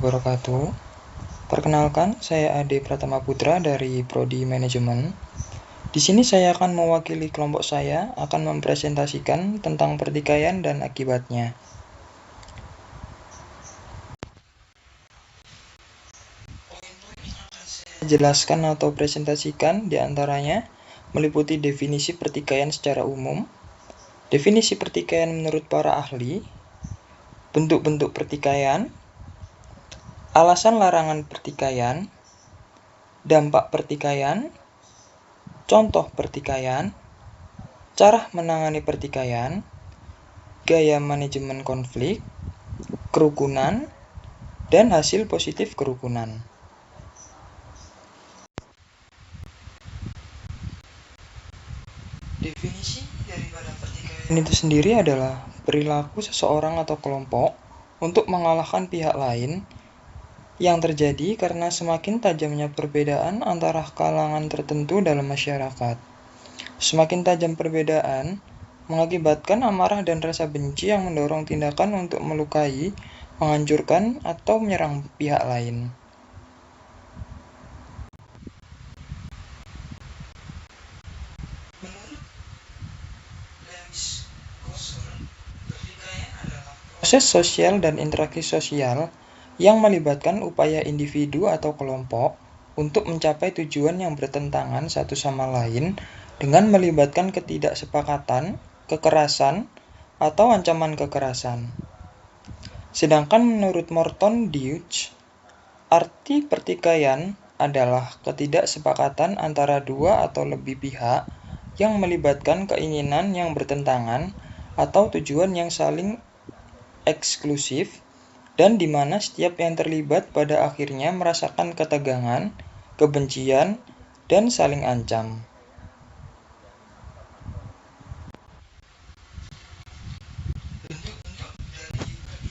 wabarakatuh. Perkenalkan, saya Ade Pratama Putra dari Prodi Manajemen. Di sini saya akan mewakili kelompok saya akan mempresentasikan tentang pertikaian dan akibatnya. Jelaskan atau presentasikan diantaranya meliputi definisi pertikaian secara umum, definisi pertikaian menurut para ahli, bentuk-bentuk pertikaian, alasan larangan pertikaian, dampak pertikaian, contoh pertikaian, cara menangani pertikaian, gaya manajemen konflik, kerukunan, dan hasil positif kerukunan. Definisi daripada pertikaian itu sendiri adalah perilaku seseorang atau kelompok untuk mengalahkan pihak lain yang terjadi karena semakin tajamnya perbedaan antara kalangan tertentu dalam masyarakat. Semakin tajam perbedaan mengakibatkan amarah dan rasa benci yang mendorong tindakan untuk melukai, menghancurkan, atau menyerang pihak lain. Proses sosial dan interaksi sosial yang melibatkan upaya individu atau kelompok untuk mencapai tujuan yang bertentangan satu sama lain dengan melibatkan ketidaksepakatan, kekerasan, atau ancaman kekerasan. Sedangkan menurut Morton Deutsch, arti pertikaian adalah ketidaksepakatan antara dua atau lebih pihak yang melibatkan keinginan yang bertentangan atau tujuan yang saling eksklusif dan di mana setiap yang terlibat pada akhirnya merasakan ketegangan, kebencian, dan saling ancam.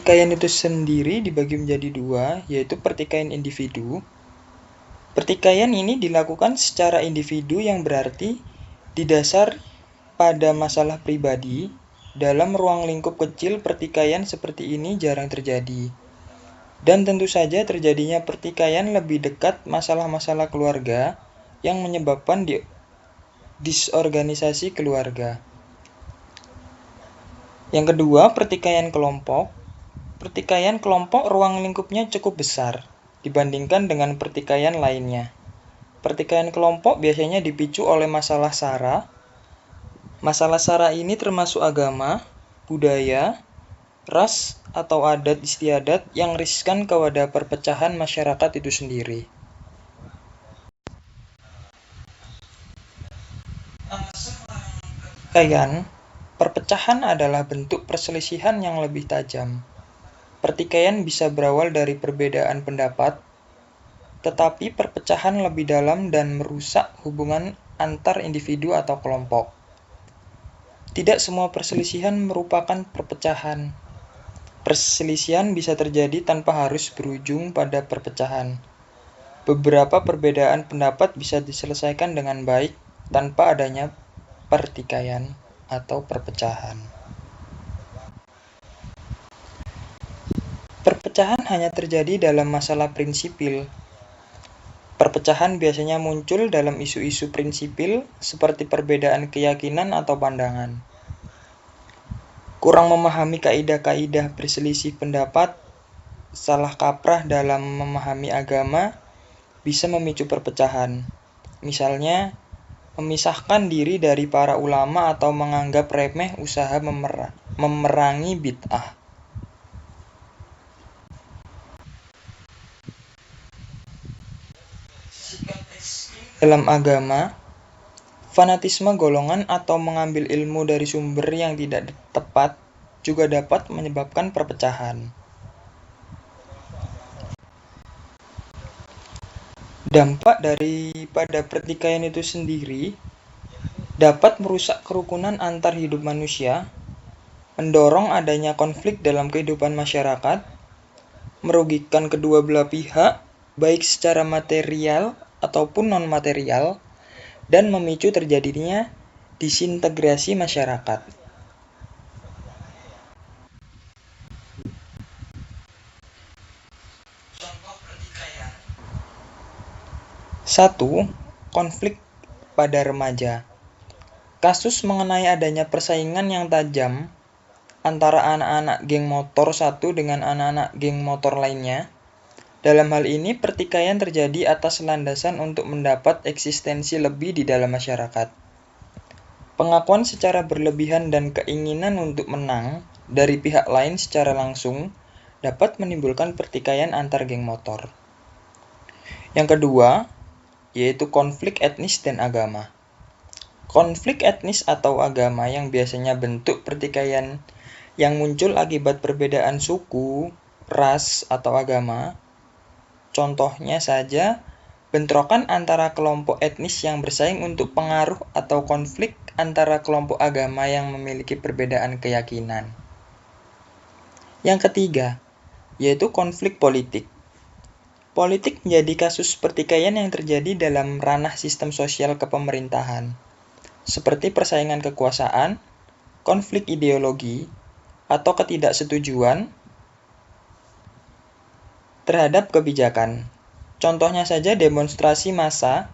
Pertikaian itu sendiri dibagi menjadi dua, yaitu pertikaian individu. Pertikaian ini dilakukan secara individu yang berarti didasar pada masalah pribadi. Dalam ruang lingkup kecil, pertikaian seperti ini jarang terjadi. Dan tentu saja terjadinya pertikaian lebih dekat masalah-masalah keluarga yang menyebabkan disorganisasi keluarga. Yang kedua, pertikaian kelompok. Pertikaian kelompok ruang lingkupnya cukup besar dibandingkan dengan pertikaian lainnya. Pertikaian kelompok biasanya dipicu oleh masalah SARA. Masalah SARA ini termasuk agama, budaya, ras, atau adat istiadat yang riskan kepada perpecahan masyarakat itu sendiri. Perpecahan adalah bentuk perselisihan yang lebih tajam. Pertikaian bisa berawal dari perbedaan pendapat, tetapi perpecahan lebih dalam dan merusak hubungan antar individu atau kelompok. Tidak semua perselisihan merupakan perpecahan. Perselisihan bisa terjadi tanpa harus berujung pada perpecahan. Beberapa perbedaan pendapat bisa diselesaikan dengan baik tanpa adanya pertikaian atau perpecahan. Perpecahan hanya terjadi dalam masalah prinsipil. Perpecahan biasanya muncul dalam isu-isu prinsipil seperti perbedaan keyakinan atau pandangan. Kurang memahami kaidah-kaidah perselisih pendapat, salah kaprah dalam memahami agama bisa memicu perpecahan. Misalnya, memisahkan diri dari para ulama atau menganggap remeh usaha memerangi bid'ah. Dalam agama, fanatisme golongan atau mengambil ilmu dari sumber yang tidak tepat juga dapat menyebabkan perpecahan. Dampak daripada pertikaian itu sendiri dapat merusak kerukunan antar hidup manusia, mendorong adanya konflik dalam kehidupan masyarakat, merugikan kedua belah pihak, baik secara material ataupun non-material, dan memicu terjadinya disintegrasi masyarakat. 1. Konflik pada remaja. Kasus mengenai adanya persaingan yang tajam antara anak-anak geng motor satu dengan anak-anak geng motor lainnya. Dalam hal ini, pertikaian terjadi atas landasan untuk mendapat eksistensi lebih di dalam masyarakat. Pengakuan secara berlebihan dan keinginan untuk menang dari pihak lain secara langsung dapat menimbulkan pertikaian antar geng motor. Yang kedua, yaitu konflik etnis dan agama. Konflik etnis atau agama yang biasanya bentuk pertikaian yang muncul akibat perbedaan suku, ras, atau agama. Contohnya saja, bentrokan antara kelompok etnis yang bersaing untuk pengaruh atau konflik antara kelompok agama yang memiliki perbedaan keyakinan. Yang ketiga, yaitu konflik politik. Politik menjadi kasus pertikaian yang terjadi dalam ranah sistem sosial kepemerintahan, seperti persaingan kekuasaan, konflik ideologi, atau ketidaksetujuan terhadap kebijakan. Contohnya saja demonstrasi massa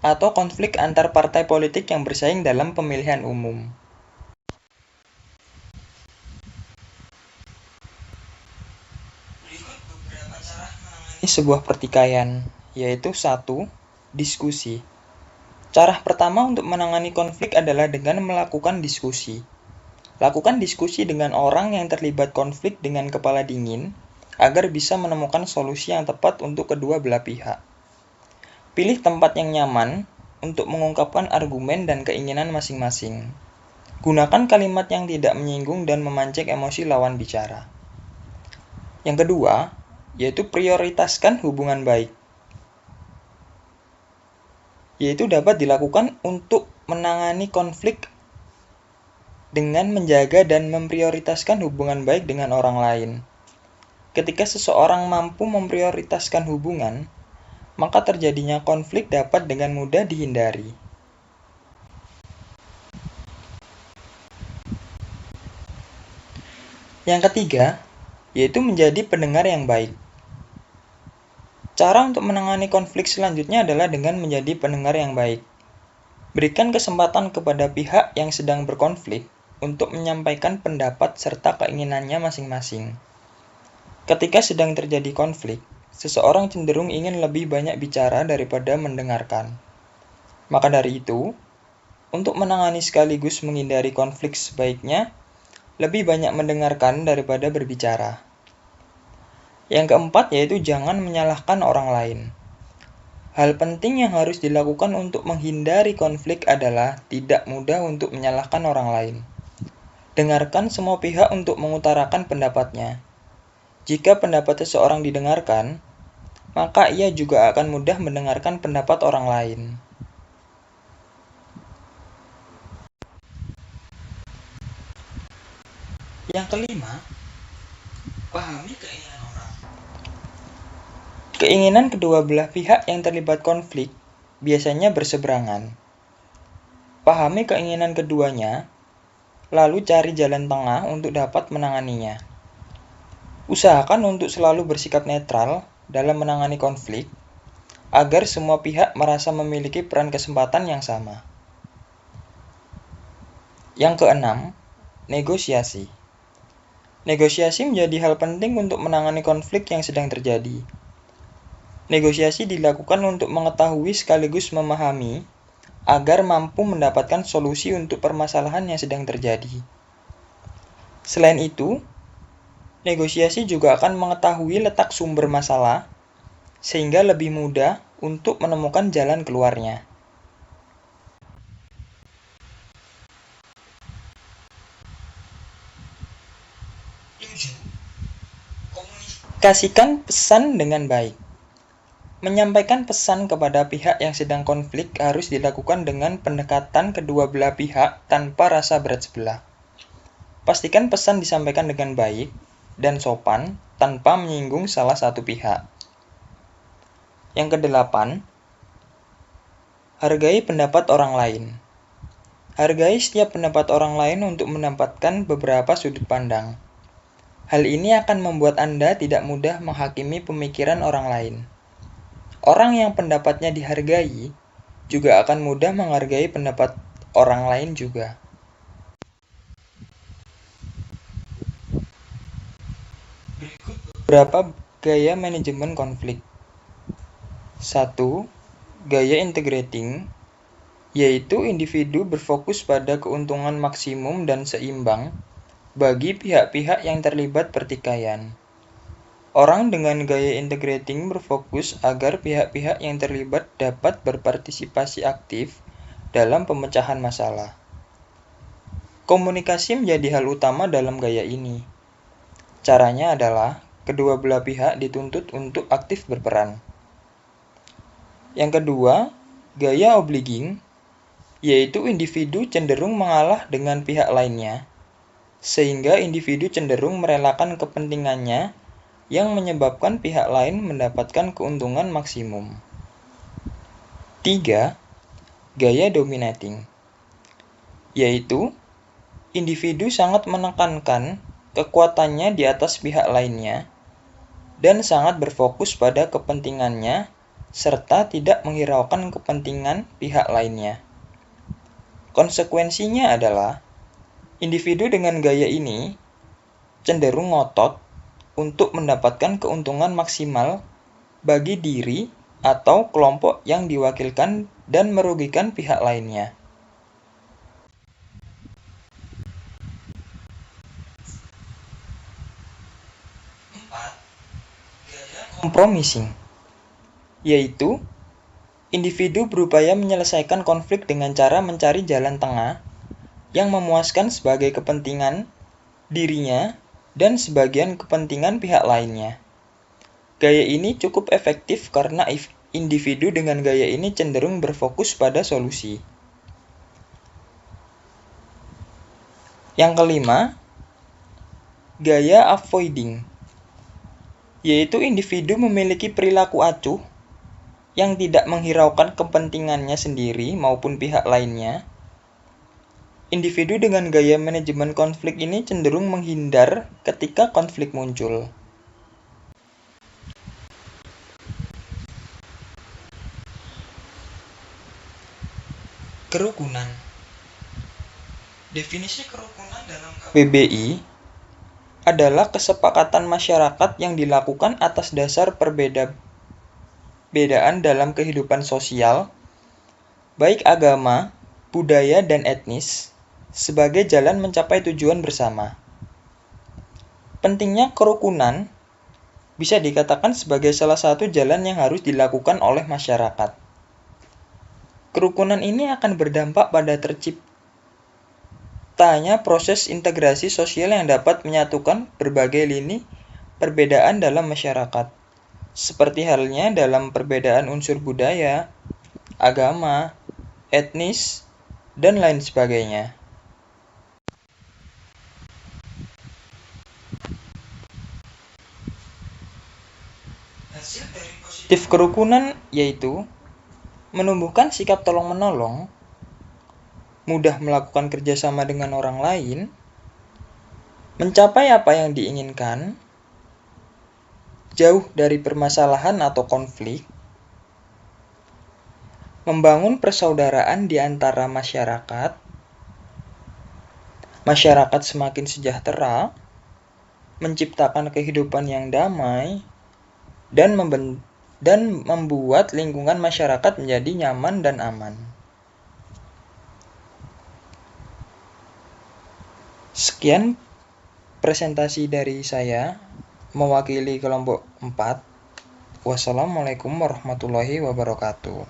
atau konflik antar partai politik yang bersaing dalam pemilihan umum. Berikut beberapa cara menangani sebuah pertikaian, yaitu 1. Diskusi. Cara pertama untuk menangani konflik adalah dengan melakukan diskusi. Lakukan diskusi dengan orang yang terlibat konflik dengan kepala dingin, agar bisa menemukan solusi yang tepat untuk kedua belah pihak. Pilih tempat yang nyaman untuk mengungkapkan argumen dan keinginan masing-masing. Gunakan kalimat yang tidak menyinggung dan memancing emosi lawan bicara. Yang kedua, yaitu prioritaskan hubungan baik. Yaitu dapat dilakukan untuk menangani konflik dengan menjaga dan memprioritaskan hubungan baik dengan orang lain. Ketika seseorang mampu memprioritaskan hubungan, maka terjadinya konflik dapat dengan mudah dihindari. Yang ketiga, yaitu menjadi pendengar yang baik. Cara untuk menangani konflik selanjutnya adalah dengan menjadi pendengar yang baik. Berikan kesempatan kepada pihak yang sedang berkonflik untuk menyampaikan pendapat serta keinginannya masing-masing. Ketika sedang terjadi konflik, seseorang cenderung ingin lebih banyak bicara daripada mendengarkan. Maka dari itu, untuk menangani sekaligus menghindari konflik sebaiknya lebih banyak mendengarkan daripada berbicara. Yang keempat yaitu jangan menyalahkan orang lain. Hal penting yang harus dilakukan untuk menghindari konflik adalah tidak mudah untuk menyalahkan orang lain. Dengarkan semua pihak untuk mengutarakan pendapatnya. Jika pendapat seseorang didengarkan, maka ia juga akan mudah mendengarkan pendapat orang lain. Yang kelima, pahami keinginan orang. Keinginan kedua belah pihak yang terlibat konflik biasanya berseberangan. Pahami keinginan keduanya, lalu cari jalan tengah untuk dapat menanganinya. Usahakan untuk selalu bersikap netral dalam menangani konflik, agar semua pihak merasa memiliki peran kesempatan yang sama. Yang keenam, negosiasi. Negosiasi menjadi hal penting untuk menangani konflik yang sedang terjadi. Negosiasi dilakukan untuk mengetahui sekaligus memahami agar mampu mendapatkan solusi untuk permasalahan yang sedang terjadi. Selain itu, negosiasi juga akan mengetahui letak sumber masalah sehingga lebih mudah untuk menemukan jalan keluarnya. Komunikasikan pesan dengan baik. Menyampaikan pesan kepada pihak yang sedang konflik harus dilakukan dengan pendekatan kedua belah pihak tanpa rasa berat sebelah. Pastikan pesan disampaikan dengan baik dan sopan tanpa menyinggung salah satu pihak. Yang kedelapan, hargai pendapat orang lain. Hargai setiap pendapat orang lain untuk mendapatkan beberapa sudut pandang. Hal ini akan membuat Anda tidak mudah menghakimi pemikiran orang lain. Orang yang pendapatnya dihargai juga akan mudah menghargai pendapat orang lain juga. Berikut beberapa gaya manajemen konflik. 1. Gaya integrating, yaitu individu berfokus pada keuntungan maksimum dan seimbang bagi pihak-pihak yang terlibat pertikaian. Orang dengan gaya integrating berfokus agar pihak-pihak yang terlibat dapat berpartisipasi aktif dalam pemecahan masalah. Komunikasi menjadi hal utama dalam gaya ini. Caranya adalah kedua belah pihak dituntut untuk aktif berperan. Yang kedua, gaya obliging, yaitu individu cenderung mengalah dengan pihak lainnya, sehingga individu cenderung merelakan kepentingannya yang menyebabkan pihak lain mendapatkan keuntungan maksimum. 3. Gaya dominating, yaitu individu sangat menekankan kekuatannya di atas pihak lainnya dan sangat berfokus pada kepentingannya serta tidak menghiraukan kepentingan pihak lainnya. Konsekuensinya adalah individu dengan gaya ini cenderung ngotot untuk mendapatkan keuntungan maksimal bagi diri atau kelompok yang diwakilkan dan merugikan pihak lainnya. Compromising, yaitu individu berupaya menyelesaikan konflik dengan cara mencari jalan tengah yang memuaskan sebagai kepentingan dirinya dan sebagian kepentingan pihak lainnya. Gaya ini cukup efektif karena individu dengan gaya ini cenderung berfokus pada solusi. Yang kelima, gaya avoiding, yaitu individu memiliki perilaku acuh yang tidak menghiraukan kepentingannya sendiri maupun pihak lainnya. Individu dengan gaya manajemen konflik ini cenderung menghindar ketika konflik muncul. Kerukunan. Definisi kerukunan dalam KBBI adalah kesepakatan masyarakat yang dilakukan atas dasar perbedaan dalam kehidupan sosial, baik agama, budaya, dan etnis, sebagai jalan mencapai tujuan bersama. Pentingnya kerukunan bisa dikatakan sebagai salah satu jalan yang harus dilakukan oleh masyarakat. Kerukunan ini akan berdampak pada terciptanya proses integrasi sosial yang dapat menyatukan berbagai lini perbedaan dalam masyarakat, seperti halnya dalam perbedaan unsur budaya, agama, etnis, dan lain sebagainya. Hasil dari positif kerukunan yaitu menumbuhkan sikap tolong-menolong, mudah melakukan kerjasama dengan orang lain, mencapai apa yang diinginkan, jauh dari permasalahan atau konflik, membangun persaudaraan di antara masyarakat semakin sejahtera, menciptakan kehidupan yang damai, dan membuat lingkungan masyarakat menjadi nyaman dan aman. Sekian presentasi dari saya mewakili kelompok 4. Wassalamualaikum warahmatullahi wabarakatuh.